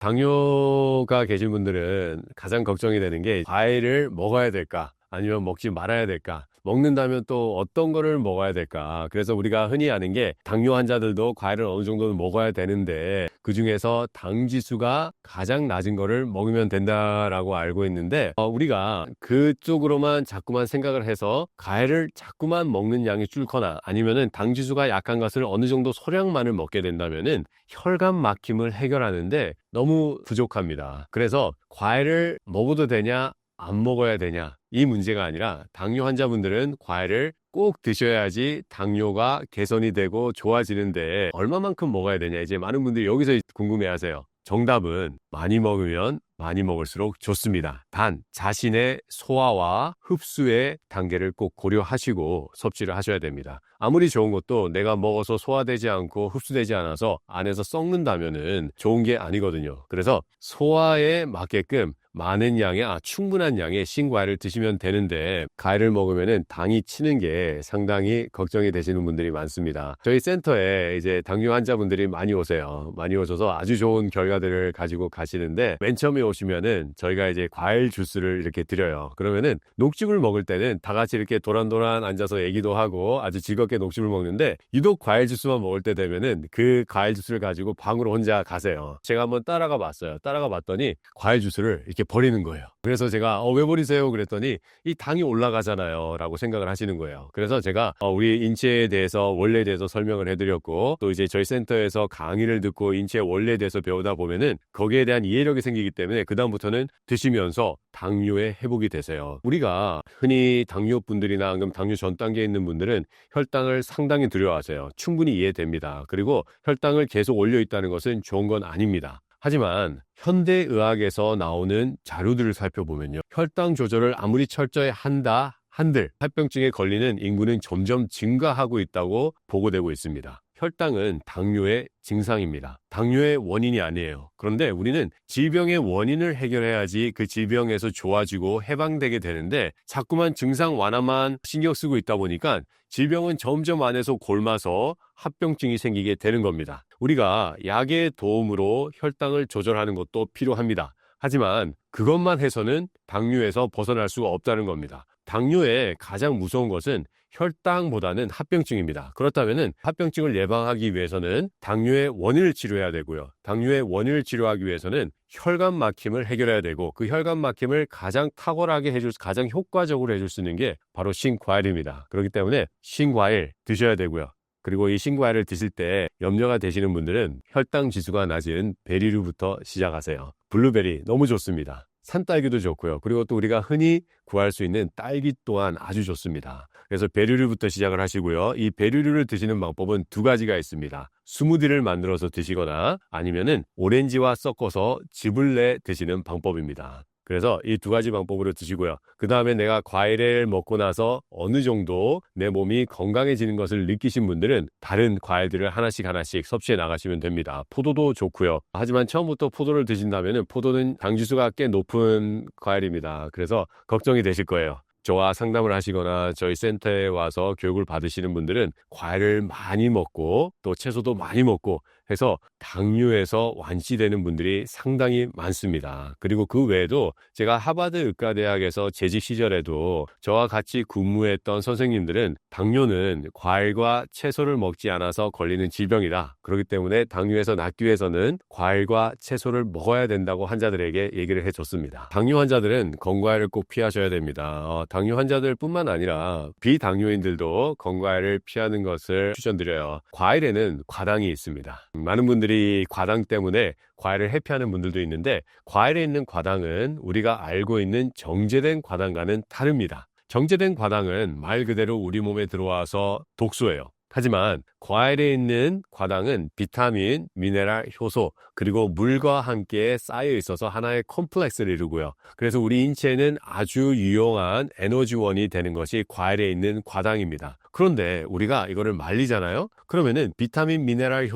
당뇨가 계신 분들은 가장 걱정이 되는 게 과일을 먹어야 될까? 아니면 먹지 말아야 될까? 먹는다면 또 어떤 거를 먹어야 될까? 그래서 우리가 흔히 아는 게 당뇨 환자들도 과일을 어느 정도는 먹어야 되는데 그 중에서 당 지수가 가장 낮은 거를 먹으면 된다라고 알고 있는데 우리가 그쪽으로만 자꾸만 생각을 해서 과일을 자꾸만 먹는 양이 줄거나 아니면은 당 지수가 약한 것을 어느 정도 소량만을 먹게 된다면은 혈관 막힘을 해결하는데 너무 부족합니다. 그래서 과일을 먹어도 되냐? 안 먹어야 되냐? 이 문제가 아니라 당뇨 환자분들은 과일을 꼭 드셔야지 당뇨가 개선이 되고 좋아지는데 얼마만큼 먹어야 되냐? 이제 많은 분들이 여기서 궁금해 하세요. 정답은 많이 먹으면 많이 먹을수록 좋습니다. 단 자신의 소화와 흡수의 단계를 꼭 고려하시고 섭취를 하셔야 됩니다. 아무리 좋은 것도 내가 먹어서 소화되지 않고 흡수되지 않아서 안에서 썩는다면은 좋은 게 아니거든요. 그래서 소화에 맞게끔 많은 양의 충분한 양의 신과일을 드시면 되는데 과일을 먹으면은 당이 치는 게 상당히 걱정이 되시는 분들이 많습니다. 저희 센터에 이제 당뇨 환자분들이 많이 오세요. 많이 오셔서 아주 좋은 결과들을 가지고 가시는데 맨 처음에 오시면은 저희가 이제 과일 주스를 이렇게 드려요. 그러면은 녹즙을 먹을 때는 다 같이 이렇게 도란도란 앉아서 얘기도 하고 아주 즐겁게 녹즙을 먹는데 유독 과일 주스만 먹을 때 되면은 그 과일 주스를 가지고 방으로 혼자 가세요. 제가 한번 따라가 봤어요. 따라가 봤더니 과일 주스를 이렇게 버리는 거예요. 그래서 제가 왜 버리세요? 그랬더니 이 당이 올라가잖아요 라고 생각을 하시는 거예요. 그래서 제가 우리 인체에 대해서 원리에 대해서 설명을 해드렸고 또 이제 저희 센터에서 강의를 듣고 인체의 원리에 대해서 배우다 보면은 거기에 대한 이해력이 생기기 때문에 그 다음부터는 드시면서 당뇨에 회복이 되세요. 우리가 흔히 당뇨분들이나 당뇨 전 단계에 있는 분들은 혈당을 상당히 두려워하세요. 충분히 이해됩니다. 그리고 혈당을 계속 올려 있다는 것은 좋은 건 아닙니다. 하지만 현대의학에서 나오는 자료들을 살펴보면요. 혈당 조절을 아무리 철저히 한들 합병증에 걸리는 인구는 점점 증가하고 있다고 보고되고 있습니다. 혈당은 당뇨의 증상입니다. 당뇨의 원인이 아니에요. 그런데 우리는 질병의 원인을 해결해야지 그 질병에서 좋아지고 해방되게 되는데 자꾸만 증상 완화만 신경 쓰고 있다 보니까 질병은 점점 안에서 골마서 합병증이 생기게 되는 겁니다. 우리가 약의 도움으로 혈당을 조절하는 것도 필요합니다. 하지만 그것만 해서는 당뇨에서 벗어날 수가 없다는 겁니다. 당뇨의 가장 무서운 것은 혈당보다는 합병증입니다. 그렇다면 합병증을 예방하기 위해서는 당뇨의 원인을 치료해야 되고요. 당뇨의 원인을 치료하기 위해서는 혈관 막힘을 해결해야 되고 그 혈관 막힘을 가장 탁월하게 가장 효과적으로 해줄 수 있는 게 바로 신과일입니다. 그렇기 때문에 신과일 드셔야 되고요. 그리고 이 신과일을 드실 때 염려가 되시는 분들은 혈당 지수가 낮은 베리류부터 시작하세요. 블루베리 너무 좋습니다. 산딸기도 좋고요. 그리고 또 우리가 흔히 구할 수 있는 딸기 또한 아주 좋습니다. 그래서 베리류부터 시작을 하시고요. 이 베리류를 드시는 방법은 두 가지가 있습니다. 스무디를 만들어서 드시거나 아니면은 오렌지와 섞어서 즙을 내 드시는 방법입니다. 그래서 이 두 가지 방법으로 드시고요. 그 다음에 내가 과일을 먹고 나서 어느 정도 내 몸이 건강해지는 것을 느끼신 분들은 다른 과일들을 하나씩 섭취해 나가시면 됩니다. 포도도 좋고요. 하지만 처음부터 포도를 드신다면 포도는 당지수가 꽤 높은 과일입니다. 그래서 걱정이 되실 거예요. 저와 상담을 하시거나 저희 센터에 와서 교육을 받으시는 분들은 과일을 많이 먹고 또 채소도 많이 먹고 해서 당뇨에서 완치되는 분들이 상당히 많습니다. 그리고 그 외에도 제가 하버드 의과대학에서 재직 시절에도 저와 같이 근무했던 선생님들은 당뇨는 과일과 채소를 먹지 않아서 걸리는 질병이다. 그렇기 때문에 당뇨에서 낫기 위해서는 과일과 채소를 먹어야 된다고 환자들에게 얘기를 해줬습니다. 당뇨 환자들은 건과일을 꼭 피하셔야 됩니다. 당뇨 환자들뿐만 아니라 비당뇨인들도 건과일을 피하는 것을 추천드려요. 과일에는 과당이 있습니다. 많은 분들이 과당 때문에 과일을 회피하는 분들도 있는데 과일에 있는 과당은 우리가 알고 있는 정제된 과당과는 다릅니다. 정제된 과당은 말 그대로 우리 몸에 들어와서 독소예요. 하지만 과일에 있는 과당은 비타민, 미네랄, 효소, 그리고 물과 함께 쌓여 있어서 하나의 콤플렉스를 이루고요. 그래서 우리 인체에는 아주 유용한 에너지원이 되는 것이 과일에 있는 과당입니다. 그런데 우리가 이거를 말리잖아요? 그러면은 비타민, 미네랄,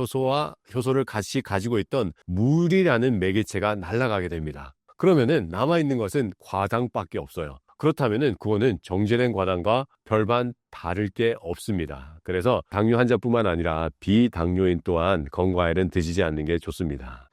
효소를 같이 가지고 있던 물이라는 매개체가 날아가게 됩니다. 그러면은 남아있는 것은 과당밖에 없어요. 그렇다면은 그거는 정제된 과당과 별반 다를 게 없습니다. 그래서 당뇨 환자뿐만 아니라 비당뇨인 또한 건과일은 드시지 않는 게 좋습니다.